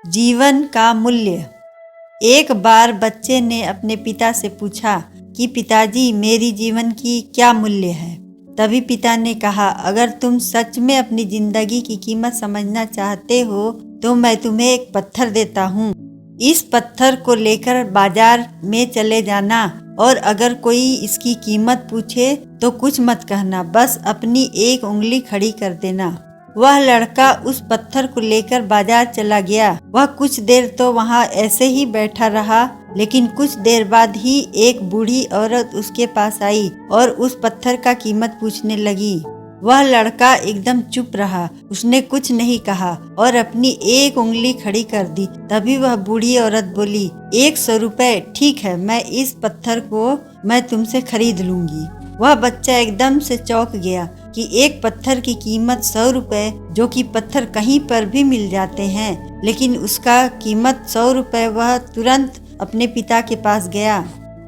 जीवन का मूल्य। एक बार बच्चे ने अपने पिता से पूछा कि पिताजी, मेरी जीवन की क्या मूल्य है। तभी पिता ने कहा, अगर तुम सच में अपनी जिंदगी की कीमत समझना चाहते हो तो मैं तुम्हें एक पत्थर देता हूँ। इस पत्थर को लेकर बाजार में चले जाना और अगर कोई इसकी कीमत पूछे तो कुछ मत कहना, बस अपनी एक उंगली खड़ी कर देना। वह लड़का उस पत्थर को लेकर बाजार चला गया। वह कुछ देर तो वहां ऐसे ही बैठा रहा, लेकिन कुछ देर बाद ही एक बूढ़ी औरत उसके पास आई और उस पत्थर का कीमत पूछने लगी। वह लड़का एकदम चुप रहा, उसने कुछ नहीं कहा और अपनी एक उंगली खड़ी कर दी। तभी वह बूढ़ी औरत बोली, 100 रुपए, ठीक है, मैं इस पत्थर को मैं तुमसे खरीद लूंगी। वह बच्चा एकदम से चौंक गया कि एक पत्थर की कीमत 100 रुपए, जो कि पत्थर कहीं पर भी मिल जाते हैं, लेकिन उसका कीमत 100 रुपए। वह तुरंत अपने पिता के पास गया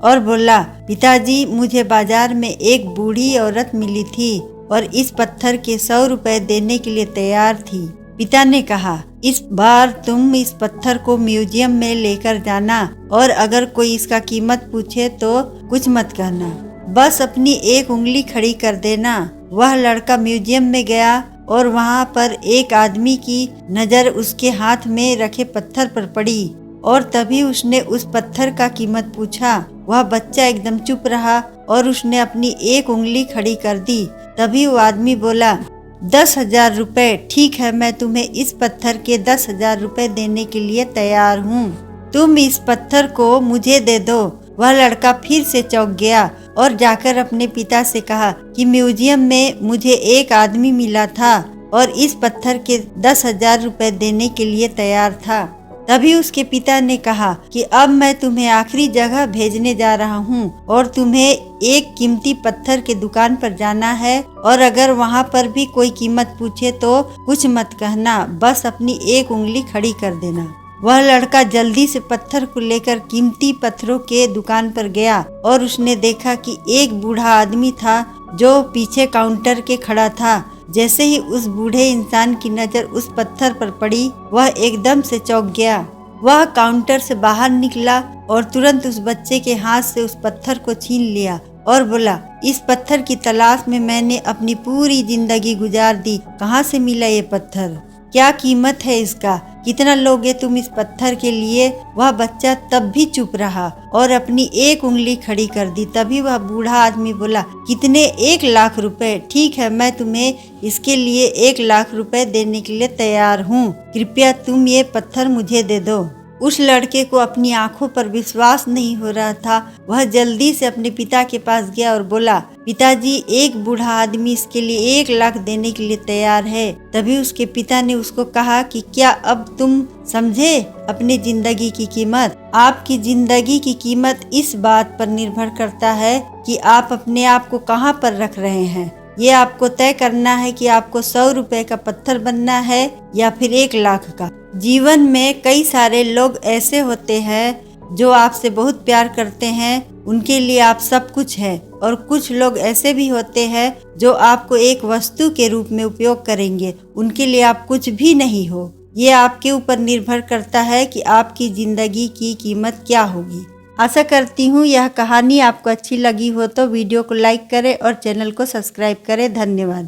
और बोला, पिताजी, मुझे बाजार में एक बूढ़ी औरत मिली थी और इस पत्थर के 100 रुपए देने के लिए तैयार थी। पिता ने कहा, इस बार तुम इस पत्थर को म्यूजियम में लेकर जाना और अगर कोई इसका कीमत पूछे तो कुछ मत कहना, बस अपनी एक उंगली खड़ी कर देना। वह लड़का म्यूजियम में गया और वहां पर एक आदमी की नज़र उसके हाथ में रखे पत्थर पर पड़ी और तभी उसने उस पत्थर का कीमत पूछा। वह बच्चा एकदम चुप रहा और उसने अपनी एक उंगली खड़ी कर दी। तभी वो आदमी बोला, 10,000 रुपए, ठीक है, मैं तुम्हें इस पत्थर के 10,000 रुपए देने के लिए तैयार हूँ। तुम इस पत्थर को मुझे दे दो। वह लड़का फिर से चौंक गया और जाकर अपने पिता से कहा कि म्यूजियम में मुझे एक आदमी मिला था और इस पत्थर के 10,000 रुपए देने के लिए तैयार था। तभी उसके पिता ने कहा कि अब मैं तुम्हें आखिरी जगह भेजने जा रहा हूँ और तुम्हें एक कीमती पत्थर के दुकान पर जाना है और अगर वहाँ पर भी कोई कीमत पूछे तो कुछ मत कहना, बस अपनी एक उंगली खड़ी कर देना। वह लड़का जल्दी से पत्थर को लेकर कीमती पत्थरों के दुकान पर गया और उसने देखा कि एक बूढ़ा आदमी था जो पीछे काउंटर के खड़ा था। जैसे ही उस बूढ़े इंसान की नज़र उस पत्थर पर पड़ी, वह एकदम से चौंक गया। वह काउंटर से बाहर निकला और तुरंत उस बच्चे के हाथ से उस पत्थर को छीन लिया और बोला, इस पत्थर की तलाश में मैंने अपनी पूरी जिंदगी गुजार दी। कहाँ से मिला ये पत्थर? क्या कीमत है इसका? कितना लोगे तुम इस पत्थर के लिए? वह बच्चा तब भी चुप रहा और अपनी एक उंगली खड़ी कर दी। तभी वह बूढ़ा आदमी बोला, कितने? 1,00,000 रुपए, ठीक है, मैं तुम्हें इसके लिए 1,00,000 रुपए देने के लिए तैयार हूँ। कृपया तुम ये पत्थर मुझे दे दो। उस लड़के को अपनी आंखों पर विश्वास नहीं हो रहा था। वह जल्दी से अपने पिता के पास गया और बोला, पिताजी, एक बूढ़ा आदमी इसके लिए 1,00,000 देने के लिए तैयार है। तभी उसके पिता ने उसको कहा कि क्या अब तुम समझे अपनी जिंदगी की कीमत? आपकी जिंदगी की कीमत इस बात पर निर्भर करता है कि आप अपने आप को कहाँ पर रख रहे हैं। ये आपको तय करना है कि आपको 100 रुपए का पत्थर बनना है या फिर 1,00,000 का। जीवन में कई सारे लोग ऐसे होते हैं जो आपसे बहुत प्यार करते हैं, उनके लिए आप सब कुछ है, और कुछ लोग ऐसे भी होते हैं जो आपको एक वस्तु के रूप में उपयोग करेंगे, उनके लिए आप कुछ भी नहीं हो। ये आपके ऊपर निर्भर करता है कि आपकी जिंदगी की कीमत क्या होगी। आशा करती हूँ यह कहानी आपको अच्छी लगी हो तो वीडियो को लाइक करें और चैनल को सब्सक्राइब करें। धन्यवाद।